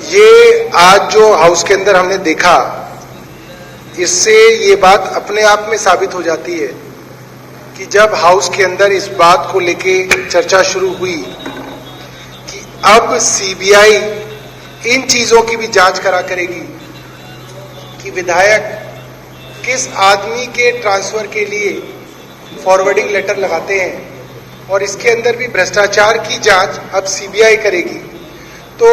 ये आज जो हाउस के अंदर हमने देखा, इससे ये बात अपने आप में साबित हो जाती है कि जब हाउस के अंदर इस बात को लेके चर्चा शुरू हुई कि अब सीबीआई इन चीजों की भी जांच करा करेगी कि विधायक किस आदमी के ट्रांसफर के लिए फॉरवर्डिंग लेटर लगाते हैं, और इसके अंदर भी भ्रष्टाचार की जांच अब सीबीआई करेगी, तो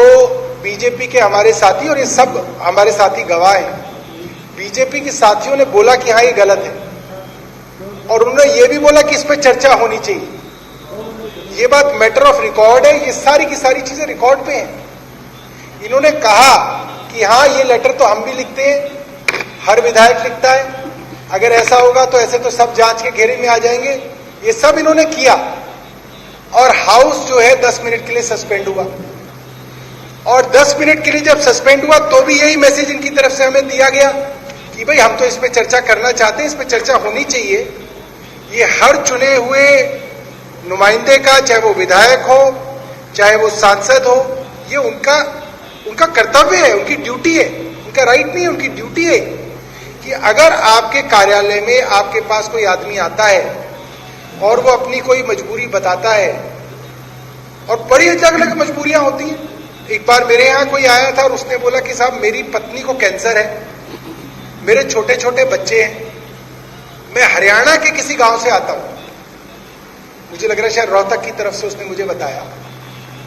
बीजेपी के हमारे साथी, और ये सब हमारे साथी गवाह हैं, बीजेपी के साथियों ने बोला कि हाँ ये गलत है, और उन्होंने ये भी बोला कि इस पर चर्चा होनी चाहिए। ये बात मैटर ऑफ रिकॉर्ड है, ये सारी की सारी चीजें रिकॉर्ड पे हैं। इन्होंने कहा कि हाँ ये लेटर तो हम भी लिखते हैं, हर विधायक लिखता है, अगर ऐसा होगा तो ऐसे तो सब जांच के घेरे में आ जाएंगे। ये सब इन्होंने किया, और हाउस जो है 10 मिनट के लिए सस्पेंड हुआ, और 10 मिनट के लिए जब सस्पेंड हुआ तो भी यही मैसेज इनकी तरफ से हमें दिया गया कि भाई हम तो इस पे चर्चा करना चाहते हैं, इस पे चर्चा होनी चाहिए। ये हर चुने हुए नुमाइंदे का, चाहे वो विधायक हो चाहे वो सांसद हो, ये उनका कर्तव्य है, उनकी ड्यूटी है, उनका राइट नहीं है, उनकी ड्यूटी है कि अगर आपके कार्यालय में आपके पास कोई आदमी आता है और वो अपनी कोई मजबूरी बताता है, और बड़ी अलग अलग मजबूरियां होती हैं। एक बार मेरे यहाँ कोई आया था और उसने बोला कि साहब मेरी पत्नी को कैंसर है, मेरे छोटे छोटे बच्चे हैं, मैं हरियाणा के किसी गांव से आता हूं, मुझे लग रहा है शायद रोहतक की तरफ से उसने मुझे बताया,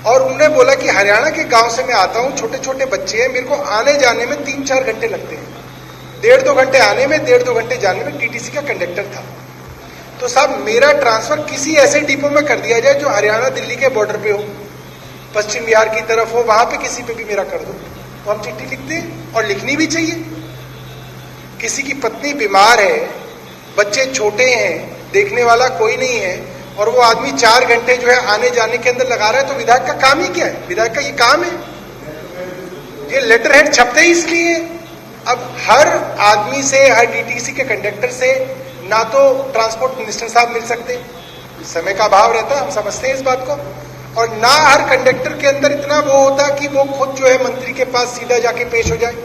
और उन्होंने बोला कि हरियाणा के गांव से मैं आता हूं, छोटे छोटे बच्चे हैं, मेरे को आने जाने में 3-4 घंटे लगते हैं, 1.5-2 घंटे आने में, 1.5-2 घंटे जाने में। टीटीसी का कंडक्टर था, तो साहब मेरा ट्रांसफर किसी ऐसे डिपो में कर दिया जाए जो हरियाणा दिल्ली के बॉर्डर पे हो, पश्चिम बिहार की तरफ हो, वहां पे किसी पे भी मेरा कर दो। तो हम चिट्ठी लिखते हैं, और लिखनी भी चाहिए। किसी की पत्नी बीमार है, बच्चे छोटे हैं, देखने वाला कोई नहीं है, और वो आदमी 4 घंटे जो है आने जाने के अंदर लगा रहा है, तो विधायक का काम ही क्या है? विधायक का ये काम है। ये लेटर हेड छपते ही इसलिए। अब हर आदमी से, हर डीटीसी के कंडक्टर से ना तो ट्रांसपोर्ट मिनिस्टर साहब मिल सकते, समय का अभाव रहता, हम समझते हैं इस बात को, और ना हर कंडक्टर के अंदर इतना वो होता कि वो खुद जो है मंत्री के पास सीधा जाके पेश हो जाए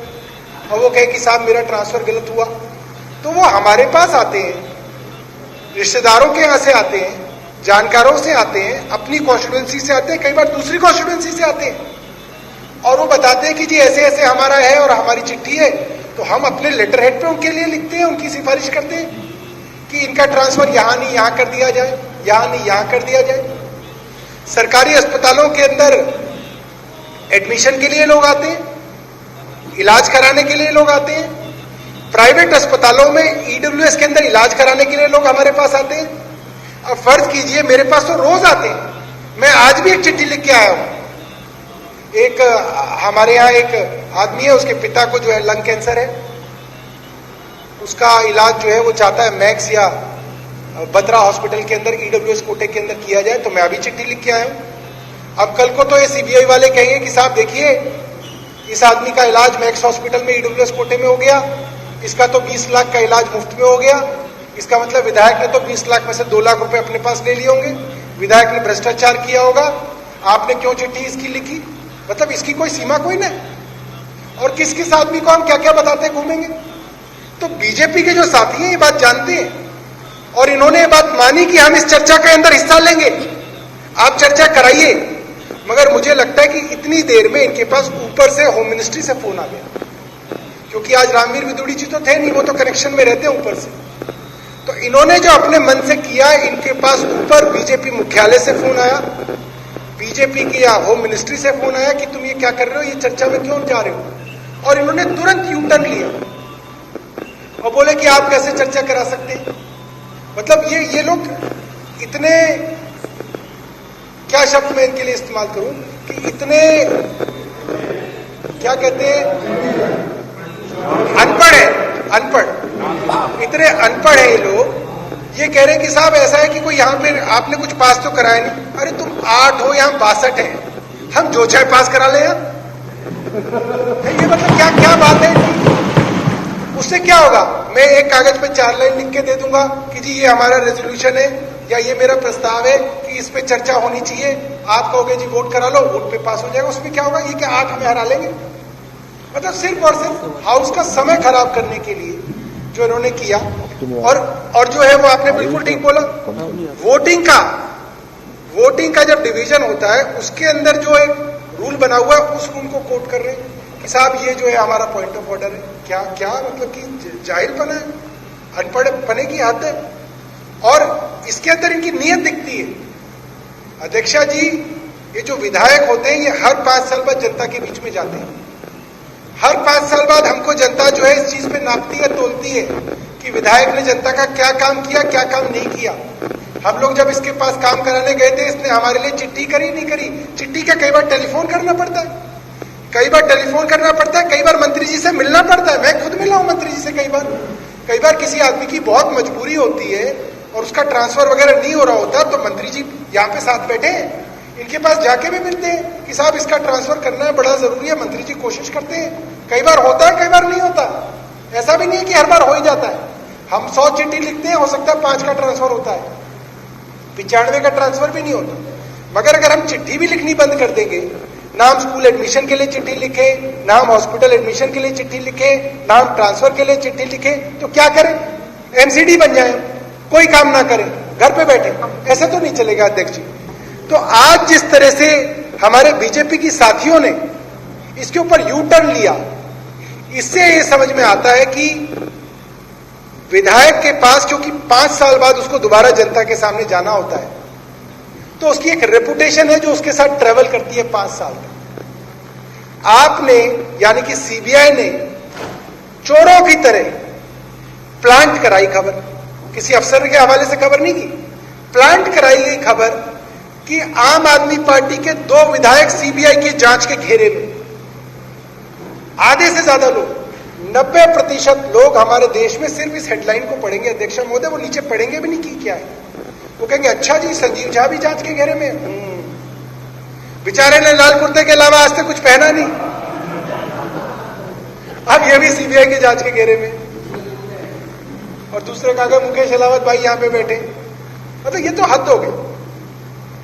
और वो कहे कि साहब मेरा ट्रांसफर गलत हुआ। तो वो हमारे पास आते हैं, रिश्तेदारों के यहाँ से आते हैं, जानकारों से आते हैं, अपनी कॉन्स्टिट्यूएंसी से आते हैं, कई बार दूसरी कॉन्स्टिट्यूएंसी से आते हैं, और वो बताते हैं कि जी ऐसे ऐसे हमारा है और हमारी चिट्ठी है। तो हम अपने लेटर हेड पे उनके लिए लिखते हैं, उनकी सिफारिश करते हैं कि इनका ट्रांसफर यहाँ नहीं यहाँ कर दिया जाए, यहाँ नहीं यहाँ कर दिया जाए। सरकारी अस्पतालों के अंदर एडमिशन के लिए लोग आते हैं, इलाज कराने के लिए लोग आते हैं, प्राइवेट अस्पतालों में ईडब्ल्यूएस के अंदर इलाज कराने के लिए लोग हमारे पास आते हैं। अब फर्ज कीजिए मेरे पास तो रोज आते हैं, मैं आज भी एक चिट्ठी लिख के आया हूं। एक हमारे यहाँ एक आदमी है, उसके पिता को जो है लंग कैंसर है, उसका इलाज जो है वो चाहता है मैक्स या बत्रा हॉस्पिटल के अंदर ईडब्ल्यूएस कोटे के अंदर किया जाए, तो मैं अभी चिट्ठी लिख के आया हूं। अब कल को तो ये सीबीआई वाले कहेंगे कि साहब देखिए इस आदमी का इलाज मैक्स हॉस्पिटल में ईडब्ल्यूएस कोटे में हो गया, इसका तो 20 लाख का इलाज मुफ्त में हो गया, इसका मतलब विधायक ने तो 20 लाख में से 2 लाख रुपए अपने पास ले लिए होंगे, विधायक ने भ्रष्टाचार किया होगा, आपने क्यों चिट्ठी इसकी लिखी? मतलब इसकी कोई सीमा कोई नहीं। और किस किस आदमी को हम क्या क्या बताते घूमेंगे। तो बीजेपी के जो साथी हैं ये बात जानते हैं, और इन्होंने ये बात मानी कि हम इस चर्चा के अंदर हिस्सा लेंगे, आप चर्चा कराइए। मगर मुझे लगता है कि इतनी देर में इनके पास ऊपर से होम मिनिस्ट्री से फोन आ गया, क्योंकि आज रामवीर विदुड़ी जी तो थे नहीं, वो तो कनेक्शन में रहते हैं ऊपर से। तो इन्होंने जो अपने मन से किया, इनके पास ऊपर बीजेपी मुख्यालय से फोन आया, बीजेपी की या होम मिनिस्ट्री से फोन आया कि तुम ये क्या कर रहे हो, ये चर्चा में क्यों जा रहे हो, और इन्होंने तुरंत यू टर्न लिया और बोले कि आप कैसे चर्चा करा सकते हैं। मतलब ये लोग इतने, क्या शब्द मैं इनके लिए इस्तेमाल करूं, कि इतने क्या कहते हैं, अनपढ़ है, अनपढ़, इतने अनपढ़ है ये लोग। ये कह रहे हैं कि साहब ऐसा है कि कोई यहाँ पे आपने कुछ पास तो कराया नहीं। अरे तुम 8 हो, यहाँ 62 है, हम जो चाहे पास करा ले यार। ये मतलब क्या क्या बात है? उससे क्या होगा? मैं एक कागज पे 4 लाइन लिख के दे दूंगा कि जी ये हमारा रेजोल्यूशन है, या ये मेरा प्रस्ताव है कि इस पे चर्चा होनी चाहिए, आप कहोगे जी वोट करा लो, वोट पे पास हो जाएगा, उसमें क्या होगा, ये क्या 8 हमें हरा लेंगे? मतलब सिर्फ और सिर्फ हाउस का समय खराब करने के लिए जो इन्होंने किया। और जो है वो आपने बिल्कुल ठीक बोला, वोटिंग का जब डिवीजन होता है उसके अंदर जो एक रूल बना हुआ है उस रूल को कोट कर रहे हैं कि साहब ये जो है हमारा पॉइंट ऑफ ऑर्डर है। क्या क्या मतलब कि जाहिलपना है, अनपढ़ पने की हद है। और इसके अंदर इनकी नीयत दिखती है। अध्यक्षा जी, ये जो विधायक होते हैं ये हर 5 साल बाद जनता के बीच में जाते हैं। हर 5 साल बाद हमको जनता जो है इस चीज पे नापती है, तोलती है कि विधायक ने जनता का क्या काम किया, क्या काम नहीं किया। हम लोग जब इसके पास काम कराने गए थे, इसने हमारे लिए चिट्ठी करी नहीं करी? चिट्ठी क्या, कई बार टेलीफोन करना पड़ता है, कई बार मंत्री जी से मिलना पड़ता है। मैं खुद मिला हूं मंत्री जी से कई बार किसी आदमी की बहुत मजबूरी होती है और उसका ट्रांसफर वगैरह नहीं हो रहा होता तो मंत्री जी यहाँ पे साथ बैठे हैं, इनके पास जाके भी मिलते हैं कि साहब इसका ट्रांसफर करना है, बड़ा जरूरी है। मंत्री जी कोशिश करते हैं, कई बार होता है, कई बार नहीं होता। ऐसा भी नहीं है कि हर बार हो ही जाता है। हम 100 चिट्ठी लिखते हैं, हो सकता है 5 का ट्रांसफर होता है, 95 का ट्रांसफर भी नहीं होता। मगर अगर हम चिट्ठी भी लिखनी बंद कर देंगे, ना हम स्कूल एडमिशन के लिए चिट्ठी लिखे, ना हम हॉस्पिटल एडमिशन के लिए चिट्ठी लिखे, ना हम ट्रांसफर के लिए चिट्ठी लिखे, तो क्या करें? एमसीडी बन जाए, कोई काम ना करें, घर पे बैठे, ऐसे तो नहीं चलेगा अध्यक्ष जी। तो आज जिस तरह से हमारे बीजेपी की साथियों ने इसके ऊपर यू टर्न लिया, इससे ये समझ में आता है कि विधायक के पास, क्योंकि 5 साल बाद उसको दोबारा जनता के सामने जाना होता है, तो उसकी एक रेपुटेशन है जो उसके साथ ट्रेवल करती है 5 साल तक। आपने यानी कि सीबीआई ने चोरों की तरह प्लांट कराई खबर, किसी अफसर के हवाले से खबर नहीं की, प्लांट कराई गई खबर कि आम आदमी पार्टी के 2 विधायक सीबीआई की जांच के घेरे में। आधे से ज्यादा लोग, 90% लोग हमारे देश में सिर्फ इस हेडलाइन को पढ़ेंगे अध्यक्ष महोदय, वो नीचे पढ़ेंगे भी नहीं कि क्या है। वो कहेंगे अच्छा जी संजीव झा भी जांच के घेरे में। बेचारे ने लाल कुर्ते के अलावा आज तक कुछ पहना नहीं, अब ये भी सीबीआई की जांच के घेरे में। और दूसरे कहा मुकेश अलावत भाई यहां पे बैठे, मतलब ये तो हद हो गई।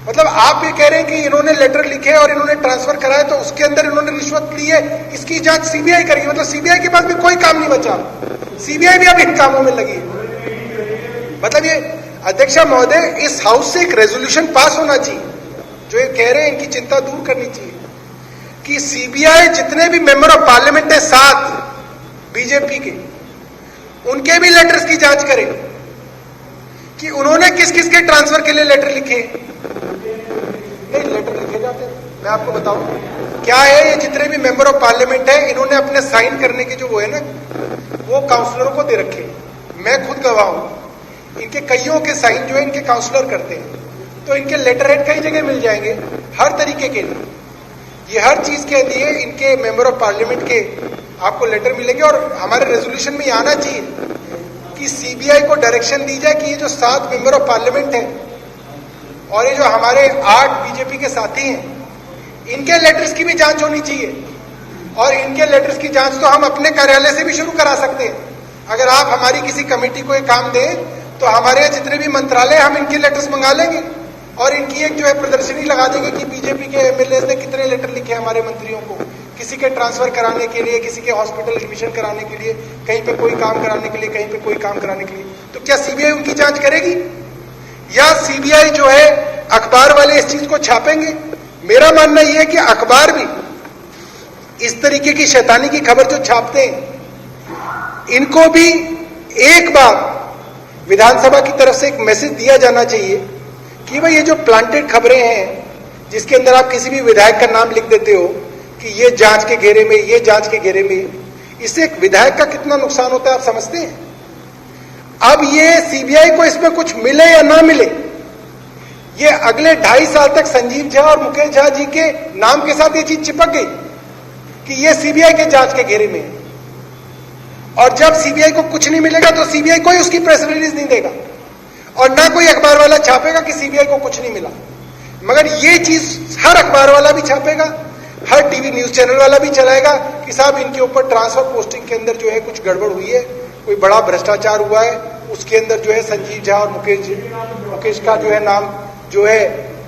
मतलब आप ये कह रहे हैं कि इन्होंने लेटर लिखे और इन्होंने ट्रांसफर कराया तो उसके अंदर इन्होंने रिश्वत ली है, इसकी जांच सीबीआई करेगी। मतलब सीबीआई के पास भी कोई काम नहीं बचा, सीबीआई भी अब इन कामों में लगी है। मतलब ये अध्यक्षा महोदय, इस हाउस से एक रेजोल्यूशन पास होना चाहिए, जो ये कह रहे हैं इनकी चिंता दूर करनी चाहिए कि सीबीआई जितने भी मेंबर ऑफ पार्लियामेंट है 7 बीजेपी के, उनके भी लेटर्स की जांच करें कि उन्होंने किस किस के ट्रांसफर के लिए लेटर लिखे। नहीं, लेटर लिखे जाते हैं, मैं आपको बताऊं क्या है। ये जितने भी मेंबर ऑफ पार्लियामेंट है, इन्होंने अपने साइन करने के जो वो है ना, वो काउंसलरों को दे रखे। मैं खुद गवाह हूं, इनके कईयों के साइन जो है इनके काउंसलर करते हैं। तो इनके लेटर हेड कई जगह मिल जाएंगे हर तरीके के लिए। ये हर चीज के लिए इनके मेंबर ऑफ पार्लियामेंट के आपको लेटर मिलेंगे। और हमारे रेजोल्यूशन में आना चाहिए कि सीबीआई को डायरेक्शन दी जाए कि ये जो 7 मेंबर ऑफ पार्लियामेंट हैं और ये जो हमारे 8 बीजेपी के साथी हैं, इनके लेटर्स की भी जांच होनी चाहिए। और इनके लेटर्स की जांच तो हम अपने कार्यालय से भी शुरू करा सकते हैं। अगर आप हमारी किसी कमेटी को एक काम दें तो हमारे यहाँ जितने भी मंत्रालय, हम इनके लेटर्स मंगा लेंगे और इनकी एक जो है प्रदर्शनी लगा देंगे कि बीजेपी के एमएलए ने कितने लेटर लिखे हमारे मंत्रियों को, किसी के ट्रांसफर कराने के लिए, किसी के हॉस्पिटल एडमिशन कराने के लिए, कहीं पे कोई काम कराने के लिए, कहीं पे कोई काम कराने के लिए। तो क्या सीबीआई उनकी जांच करेगी या सीबीआई जो है अखबार वाले इस चीज को छापेंगे? मेरा मानना यह है कि अखबार भी इस तरीके की शैतानी की खबर जो छापते हैं, इनको भी एक बार विधानसभा की तरफ से एक मैसेज दिया जाना चाहिए कि भाई ये जो प्लांटेड खबरें हैं, जिसके अंदर आप किसी भी विधायक का नाम लिख देते हो कि ये जांच के घेरे में, ये जांच के घेरे में, इससे एक विधायक का कितना नुकसान होता है आप समझते हैं? अब ये सीबीआई को इसमें कुछ मिले या ना मिले, ये अगले 2.5 साल तक संजीव झा और मुकेश झा जी के नाम के साथ ये चीज चिपक गई कि ये सीबीआई के जांच के घेरे में है। और जब सीबीआई को कुछ नहीं मिलेगा तो सीबीआई कोई उसकी प्रेस रिलीज नहीं देगा और ना कोई अखबार वाला छापेगा कि सीबीआई को कुछ नहीं मिला। मगर ये चीज हर अखबार वाला भी छापेगा, हर टीवी न्यूज चैनल वाला भी चलाएगा कि साहब इनके ऊपर ट्रांसफर पोस्टिंग के अंदर जो है कुछ गड़बड़ हुई है, कोई बड़ा भ्रष्टाचार हुआ है, उसके अंदर जो है संजीव झा और मुकेश का जो है नाम जो है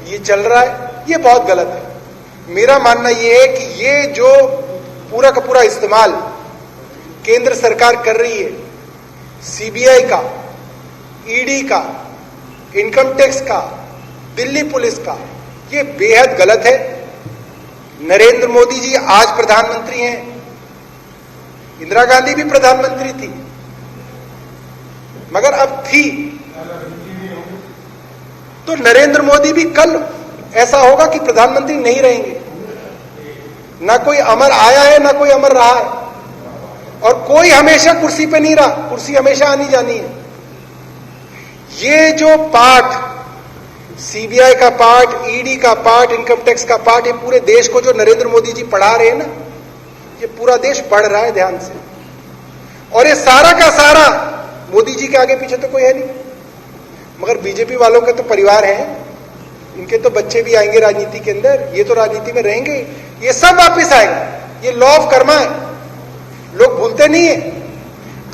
ये चल रहा है, ये बहुत गलत है। मेरा मानना ये है कि ये जो पूरा का पूरा इस्तेमाल केंद्र सरकार कर रही है, सीबीआई का, ईडी का, इनकम टैक्स का, दिल्ली पुलिस का, ये बेहद गलत है। नरेंद्र मोदी जी आज प्रधानमंत्री हैं, इंदिरा गांधी भी प्रधानमंत्री थी, मगर अब थी तो नरेंद्र मोदी भी कल ऐसा होगा कि प्रधानमंत्री नहीं रहेंगे। ना कोई अमर आया है, ना कोई अमर रहा है, और कोई हमेशा कुर्सी पे नहीं रहा, कुर्सी हमेशा आनी जानी है। ये जो पार्ट, सीबीआई का पार्ट, ईडी का पार्ट, इनकम टैक्स का पार्ट, ये पूरे देश को जो नरेंद्र मोदी जी पढ़ा रहे हैं ना, ये पूरा देश पढ़ रहा है ध्यान से। और ये सारा का सारा मोदी जी के आगे पीछे तो कोई है नहीं, मगर बीजेपी वालों के तो परिवार हैं, इनके तो बच्चे भी आएंगे राजनीति के अंदर, ये तो राजनीति में रहेंगे, ये सब वापस आएगा। ये लॉ ऑफ कर्मा है, लोग भूलते नहीं है।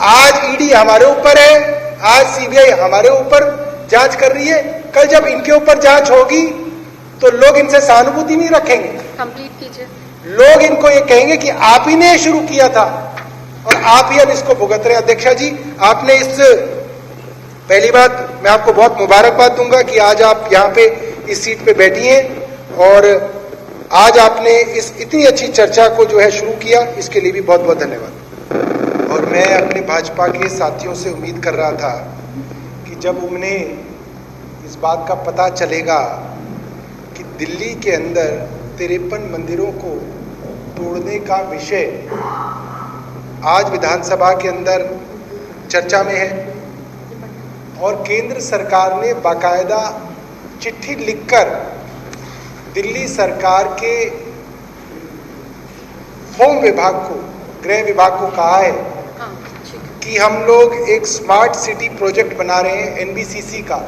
आज ईडी हमारे ऊपर है, आज सीबीआई हमारे ऊपर जांच कर रही है, कल जब इनके ऊपर जांच होगी तो लोग इनसे सहानुभूति नहीं रखेंगे। कंप्लीट कीजिए। लोग इनको ये कहेंगे कि आप ही ने शुरू किया था और आप ही अब इसको भुगत रहे हैं। अध्यक्षा जी, आपने इस पहली बात मैं आपको बहुत मुबारकबाद दूंगा कि आज आप यहाँ पे इस सीट पे बैठी हैं और आज आपने इस इतनी अच्छी चर्चा को जो है शुरू किया, इसके लिए भी बहुत बहुत धन्यवाद। और मैं अपने भाजपा के साथियों से उम्मीद कर रहा था कि जब उन्हें इस बात का पता चलेगा कि दिल्ली के अंदर 53 मंदिरों को तोड़ने का विषय आज विधानसभा के अंदर चर्चा में है और केंद्र सरकार ने बाकायदा चिट्ठी लिखकर दिल्ली सरकार के होम विभाग को, गृह विभाग को कहा है कि हम लोग एक स्मार्ट सिटी प्रोजेक्ट बना रहे हैं एनबीसीसी का।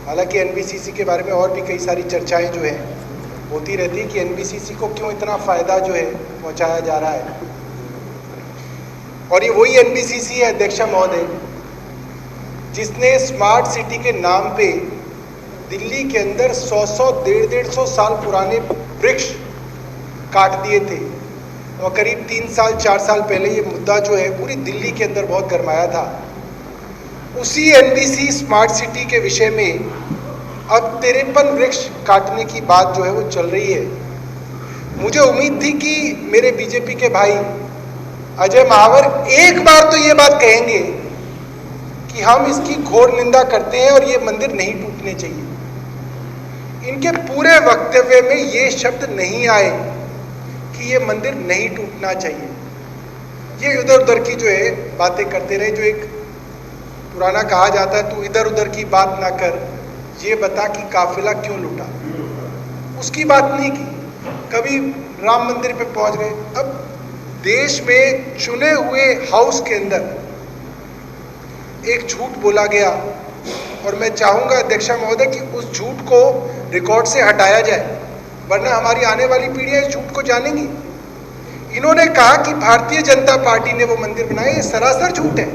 हालांकि एनबीसीसी के बारे में और भी कई सारी चर्चाएं जो है होती रहती है कि एनबीसीसी को क्यों इतना फायदा जो है पहुंचाया जा रहा है। और ये वही एनबीसीसी है अध्यक्षा महोदय जिसने स्मार्ट सिटी के नाम पे दिल्ली के अंदर 100 150 साल पुराने वृक्ष काट दिए थे। और करीब 3 साल 4 साल पहले ये मुद्दा जो है पूरी दिल्ली के अंदर बहुत गरमाया था। उसी एनबीसी स्मार्ट सिटी के विषय में अब 53 वृक्ष काटने की बात जो है वो चल रही है। मुझे उम्मीद थी कि मेरे बीजेपी के भाई अजय महावर एक बार तो ये बात कहेंगे कि हम इसकी घोर निंदा करते हैं और ये मंदिर नहीं टूटने चाहिए। इनके पूरे वक्तव्य में ये शब्द नहीं आए कि ये मंदिर नहीं टूटना चाहिए। ये इधर उधर की जो है बातें करते रहे। जो एक पुराना कहा जाता है, तू इधर उधर की बात ना कर, ये बता कि काफिला क्यों लूटा। उसकी बात नहीं की, कभी राम मंदिर पे पहुंच गए। अब देश में चुने हुए हाउस के अंदर एक झूठ बोला गया और मैं चाहूंगा अध्यक्षा महोदय कि उस झूठ को रिकॉर्ड से हटाया जाए, वरना हमारी आने वाली पीढ़ियां इस झूठ को जानेंगी। इन्होंने कहा कि भारतीय जनता पार्टी ने वो मंदिर बनाया, ये सरासर झूठ है।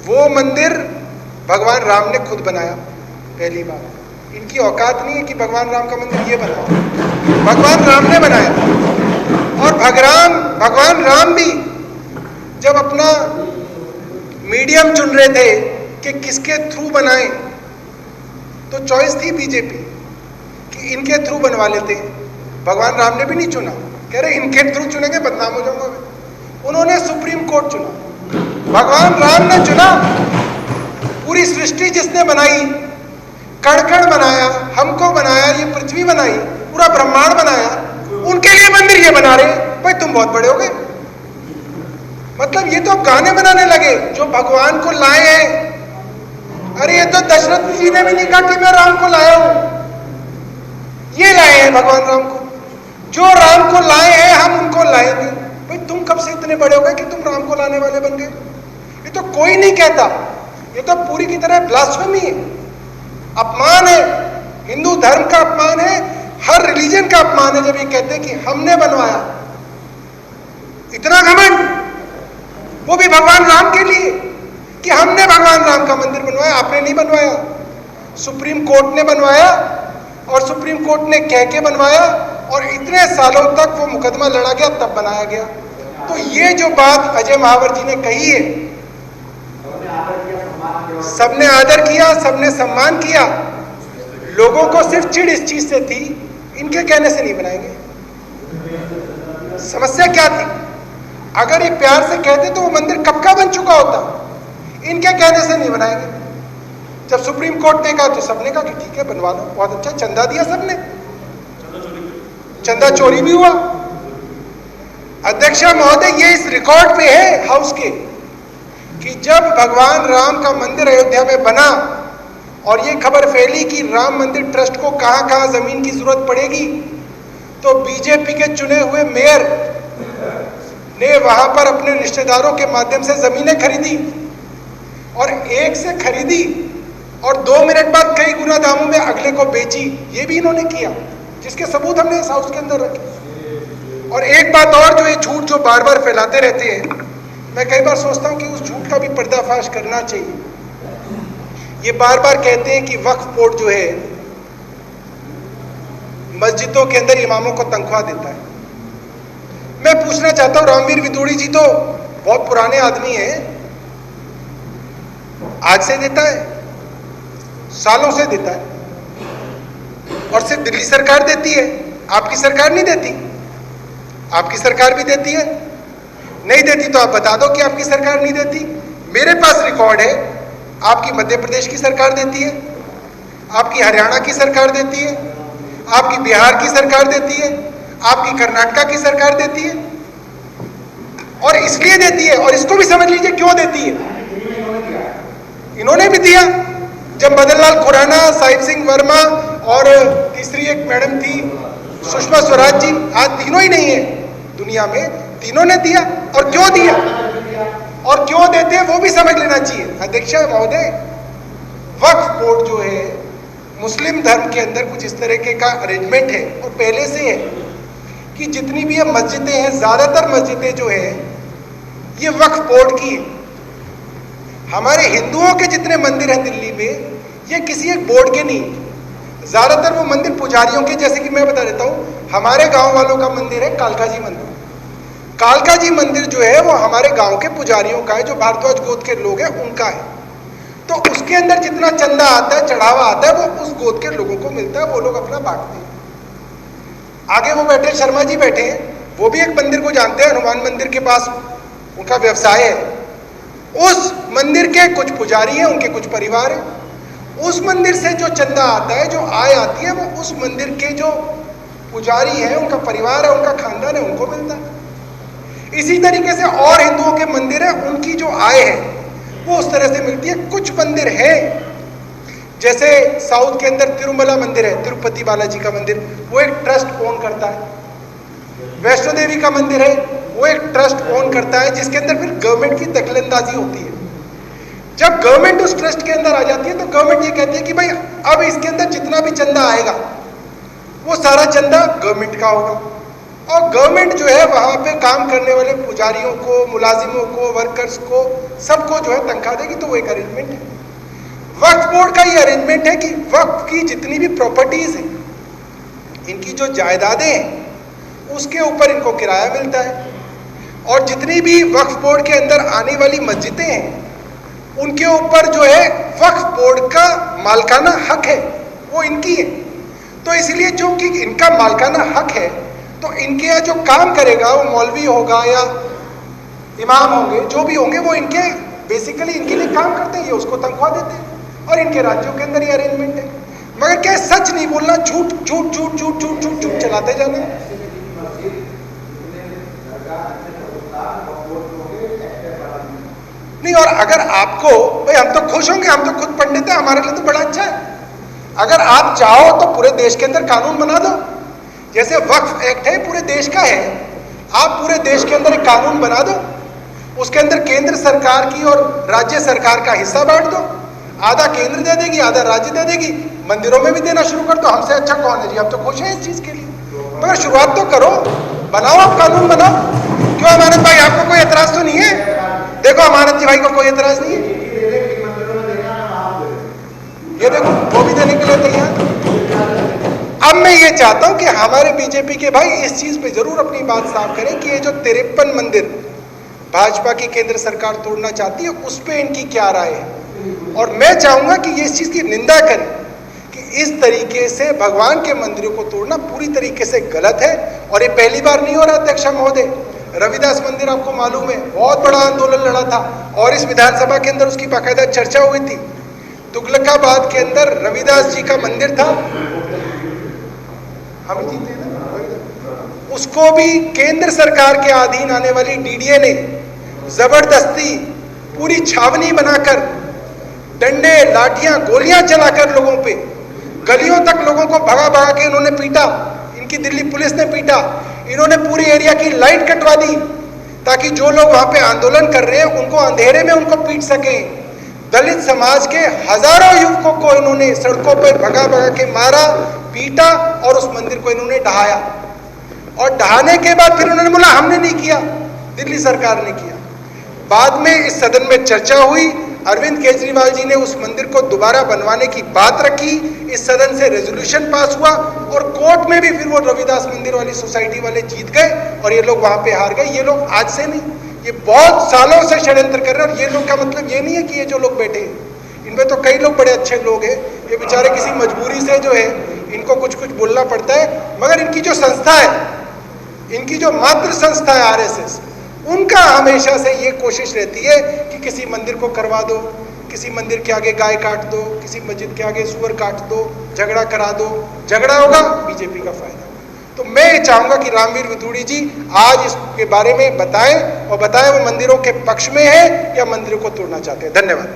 वो मंदिर भगवान राम ने खुद बनाया। पहली बात, इनकी औकात नहीं है कि भगवान राम का मंदिर ये बनाया, भगवान राम ने बनाया। और भगवान राम भी जब अपना मीडियम चुन रहे थे कि किसके थ्रू बनाएं, तो चॉइस थी बीजेपी कि इनके थ्रू बनवा लेते। भगवान राम ने भी नहीं चुना, कह रहे इनके थ्रू चुनेंगे बदनाम हो जाऊंगा मैं। उन्होंने सुप्रीम कोर्ट चुना, भगवान राम ने चुना। पूरी सृष्टि जिसने बनाई, कण कण बनाया, हमको बनाया, ये पृथ्वी बनाई, पूरा ब्रह्मांड बनाया, उनके लिए मंदिर ये बना रहे। भाई तुम बहुत बड़े हो गए। मतलब ये तो गाने बनाने लगे जो भगवान को लाए हैं। अरे ये तो दशरथ जी ने भी नहीं कहा कि मैं राम को लाया हूं, ये लाए हैं भगवान राम को। जो राम को लाए हैं हम उनको लाएंगे। भाई तुम कब से इतने बड़े हो गए कि तुम राम को लाने वाले बन गए? ये तो कोई नहीं कहता, ये तो पूरी की तरह ब्लास्फेमी है, अपमान है, हिंदू धर्म का अपमान है, हर रिलीजन का अपमान है जब ये कहते हैं कि हमने बनवाया। इतना घमंड, वो भी भगवान राम के लिए कि कि हमने भगवान राम का मंदिर बनवाया, आपने नहीं बनवाया, सुप्रीम कोर्ट ने बनवाया, और सुप्रीम कोर्ट ने कह के बनवाया, और इतने सालों तक वो मुकदमा लड़ा गया, तब बनाया गया। तो ये जो बात अजय महावर जी ने कही है, सबने आदर किया, सबने सम्मान किया, लोगों को सिर्फ चिढ़ इस चीज से थी, इनके कहने से नहीं बनाएंगे। समस्या क्या थी? अगर ये प्यार से कहते तो वो मंदिर कब का बन चुका होता। इनके कहने से नहीं बनाएंगे। जब सुप्रीम कोर्ट ने कहा तो सबने कहा कि ठीक है बनवा लो, बहुत अच्छा, चंदा दिया सबने, चंदा चोरी भी हुआ। अध्यक्ष महोदय, ये इस रिकॉर्ड पे है हाउस के कि जब भगवान राम का मंदिर अयोध्या में बना और ये खबर फैली कि राम मंदिर ट्रस्ट को कहां कहां जमीन की जरूरत पड़ेगी, तो बीजेपी के चुने हुए मेयर ने वहां पर अपने रिश्तेदारों के माध्यम से जमीनें खरीदी, और एक से खरीदी और 2 मिनट बाद कई गुना दामों में अगले को बेची। ये भी इन्होंने किया, जिसके सबूत हमने इस हाउस के अंदर रखे। और एक बात और, जो ये झूठ जो बार बार फैलाते रहते हैं, मैं कई बार सोचता हूं कि उस झूठ का भी पर्दाफाश करना चाहिए। ये बार बार कहते हैं कि वक्फ बोर्ड जो है मस्जिदों के अंदर इमामों को तनख्वाह देता है। मैं पूछना चाहता हूं, रामवीर विदुड़ी जी तो बहुत पुराने आदमी हैं, आज से देता है? सालों से देता है, और सिर्फ दिल्ली सरकार देती है, आपकी सरकार नहीं देती। आपकी सरकार भी देती है? नहीं देती तो आप बता दो कि आपकी सरकार नहीं देती। मेरे पास रिकॉर्ड है, आपकी मध्य प्रदेश की सरकार देती है, आपकी हरियाणा की सरकार देती है, आपकी बिहार की सरकार देती है, आपकी कर्नाटका की सरकार देती है। और इसलिए देती है, और इसको भी समझ लीजिए क्यों देती है। इन्होंने भी दिया, जब मदन लाल खुराना, साहिब सिंह वर्मा और तीसरी एक मैडम थी सुषमा स्वराज जी, आज तीनों ही नहीं है दुनिया में, तीनों ने दिया। और क्यों दिया और क्यों देते हैं वो भी समझ लेना चाहिए। अध्यक्ष महोदय, वक्फ बोर्ड जो है मुस्लिम धर्म के अंदर कुछ इस तरीके का अरेंजमेंट है, और पहले से है कि जितनी भी ये मस्जिदें हैं, ज्यादातर मस्जिदें जो है ये वक्फ बोर्ड की है। हमारे हिंदुओं के जितने मंदिर हैं दिल्ली में, ये किसी एक बोर्ड के नहीं, ज्यादातर वो मंदिर पुजारियों के। जैसे कि मैं बता देता हूं, हमारे गांव वालों का मंदिर है कालका जी मंदिर। कालका जी मंदिर जो है वो हमारे गांव के पुजारियों का है, जो भारद्वाज गोत्र के लोग हैं उनका है। तो उसके अंदर जितना चंदा आता है, चढ़ावा आता है, वो उस गोत्र के लोगों को मिलता है, वो लोग अपना बांटते हैं। आगे वो बैठे शर्मा जी बैठे हैं, वो भी एक मंदिर को जानते हैं, हनुमान मंदिर के पास उनका व्यवसाय है। उस मंदिर के कुछ पुजारी हैं, उनके कुछ परिवार हैं। उस मंदिर से जो चंदा आता है, जो आय आती है, वो उस मंदिर के जो पुजारी हैं, उनका परिवार है, उनका खानदान है, उनको मिलता है। इसी तरीके से और हिंदुओं के मंदिर है, उनकी जो आय है वो उस तरह से मिलती है। कुछ मंदिर है, जैसे साउथ के अंदर तिरुमला मंदिर है, तिरुपति बालाजी का मंदिर, वो एक ट्रस्ट ओन करता है। वैष्णो देवी का मंदिर है, वो एक ट्रस्ट ओन करता है, जिसके अंदर फिर गवर्नमेंट की दखलंदाजी होती है। जब गवर्नमेंट उस ट्रस्ट के अंदर आ जाती है तो गवर्नमेंट ये कहती है कि भाई अब इसके अंदर जितना भी चंदा आएगा वो सारा चंदा गवर्नमेंट का होगा। और गवर्नमेंट जो है वहां पे काम करने वाले पुजारियों को, मुलाजिमों को, वर्कर्स को, सबको जो है तनख्वाह देगी। तो वो एक अरेंजमेंट है। वक्फ बोर्ड का ये अरेंजमेंट है कि वक्फ की जितनी भी प्रॉपर्टीज है, इनकी जो जायदादें हैं, उसके ऊपर इनको किराया मिलता है। और जितनी भी वक्फ बोर्ड के अंदर आने वाली मस्जिदें हैं, उनके ऊपर जो है वक्फ बोर्ड का मालकाना हक है, वो इनकी है। तो इसलिए जो कि इनका मालकाना हक है, तो इनके यहाँ जो काम करेगा, वो मौलवी होगा या इमाम होंगे, जो भी होंगे, वो इनके बेसिकली इनके लिए काम करते हैं, ये उसको तनख्वाह देते हैं। और इनके राज्यों के अंदर ये अरेंजमेंट है। मगर क्या सच नहीं बोलना, झूठ झूठ झूठ झूठ झूठ झूठ झूठ चलाते जाना। नहीं, और अगर आपको, भाई हम तो खुश होंगे, हम तो खुद पंडित हैं, हमारे लिए तो बड़ा अच्छा है। अगर आप चाहो तो पूरे देश के अंदर कानून बना दो, जैसे वक्फ एक्ट है पूरे देश का है, आप पूरे देश के अंदर एक कानून बना दो, उसके अंदर केंद्र सरकार की और राज्य सरकार का हिस्सा बांट दो, आधा केंद्र दे देगी, आधा राज्य दे देगी, मंदिरों में भी देना शुरू कर दो। हमसे अच्छा कौन है जी, हम तो खुश हैं इस चीज के लिए। मगर शुरुआत तो करो, बनाओ, आप कानून बनाओ। क्यों अमानत भाई, आपको कोई एतराज तो नहीं है? देखो अमानत जी भाई को कोई एतराज नहीं है। ये देखो वो भी देने के लिए तैयार। अब मैं ये चाहता हूं कि हमारे बीजेपी के भाई इस चीज पे जरूर अपनी बात साफ करें कि ये जो 53 मंदिर भाजपा की केंद्र सरकार तोड़ना चाहती है उस पे इनकी क्या राय है। और मैं चाहूंगा कि ये इस चीज की निंदा करें कि इस तरीके से भगवान के मंदिरों को तोड़ना पूरी तरीके से गलत है। और ये पहली बार नहीं हो रहा अध्यक्ष महोदय। रविदास मंदिर आपको मालूम है बहुत बड़ा आंदोलन लड़ा था और इस विधानसभा के अंदर उसकी बाकायदा चर्चा हुई थी। तुगलकाबाद के अंदर रविदास जी का मंदिर था, हम जीते ना, उसको भी केंद्र सरकार के अधीन आने वाली डीडीए ने जबरदस्ती पूरी छावनी बनाकर डंडे लाठियां गोलियां चलाकर लोगों पे गलियों तक लोगों को भगा भगा के इन्होंने पीटा। इनकी दिल्ली पुलिस ने पीटा। इन्होंने पूरी एरिया की लाइट कटवा दी ताकि जो लोग वहां पे आंदोलन कर रहे हैं उनको अंधेरे में उनको पीट सकें। दलित समाज के हजारों युवकों को इन्होंने सड़कों पर भगा भगा के मारा, पीटा और उस मंदिर को इन्होंने ढहाया। और ढहाने के बाद फिर उन्होंने बोला हमने नहीं किया, दिल्ली सरकार ने किया। बाद में इस सदन में चर्चा हुई, अरविंद केजरीवाल जी ने उस मंदिर को दोबारा बनवाने की बात रखी, इस सदन से रेजोल्यूशन पास हुआ और कोर्ट में भी फिर वो रविदास मंदिर वाली सोसाइटी वाले जीत गए और ये लोग वहां पे हार गए। ये लोग आज से नहीं, ये बहुत सालों से षड्यंत्र कर रहे हैं। और ये लोग का मतलब ये नहीं है कि ये जो लोग बैठे हैं इनमें तो कई लोग बड़े अच्छे लोग हैं, ये बेचारे किसी मजबूरी से जो है इनको कुछ कुछ बोलना पड़ता है। मगर इनकी जो संस्था है, इनकी जो मातृ संस्था है आरएसएस, उनका हमेशा से ये कोशिश रहती है कि किसी मंदिर को करवा दो, किसी मंदिर के आगे गाय काट दो, किसी मस्जिद के आगे सुअर काट दो, झगड़ा करा दो। झगड़ा होगा बीजेपी का फायदा। तो मैं ये चाहूंगा कि रामवीर विथूड़ी जी आज इसके बारे में बताएं और बताएं वो मंदिरों के पक्ष में है या मंदिरों को तोड़ना चाहते हैं। धन्यवाद।